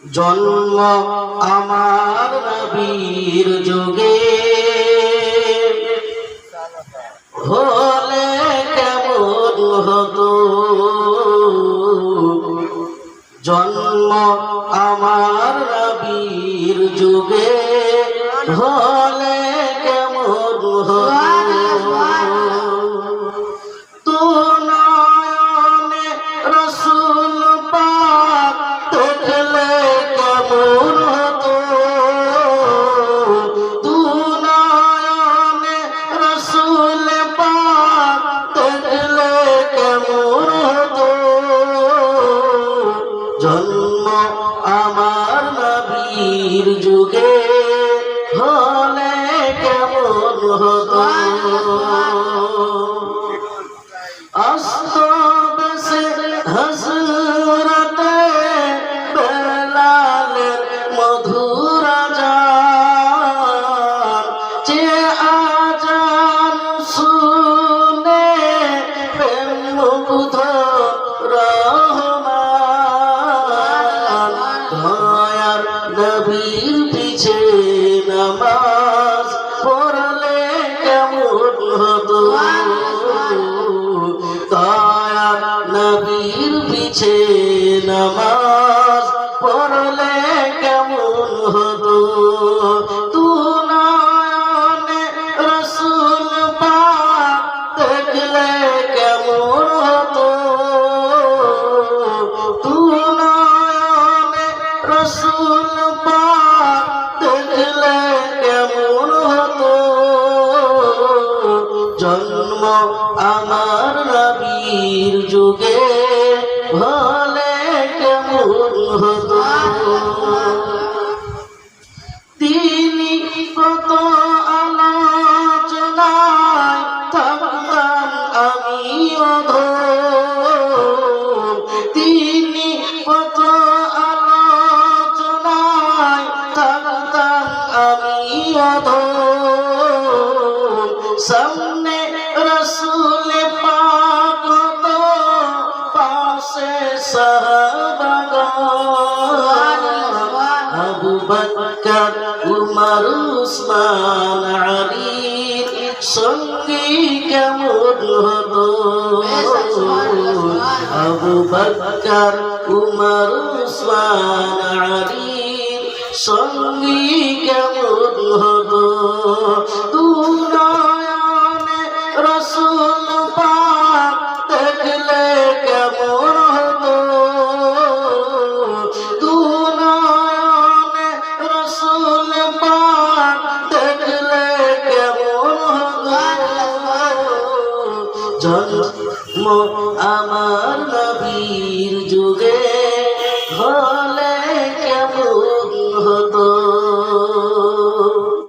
জন্ম আমার নবীর যুগে হলে কেমন হতো, জন্ম আমার নবীর যুগে হলে কেমন হতো। জন্ম আমার নবীর যুগে হলে কেমন হতো। আস্তবেশে হযরতে বেলালের মধুর আযান, যে আযান শুনে প্রেম মুগ্ধ নবীর পিছে নামাজ পড়লে কেমন হতো, দয়ার নবীর পিছে নামাজ পড়লে কেমন হতো। তু নয়নে রাসূল পাক দেখলে কেমন হতো, তু নয়নে রাসূল জন্ম আমার নবীর যুগে হলে কেমন হতো। তিনি কত আলোচনায় থাকতাম আমি অধম, তিনি কত আলোচনায় থাকতাম আমি অধম। সামনে রসুল পাক তো পাশে সাহাবাগণ, আবু বকর উমর উসমান আলীর সঙ্গী কেমন হতো, আবু বকর উমর উসমান আলীর সঙ্গী কেমন হতো। রসুল পাক দেখলে কেমন হতো, দু নয়নে রসুল পাক দেখলে কেমন হতো। জন্ম আমার নবীর যুগে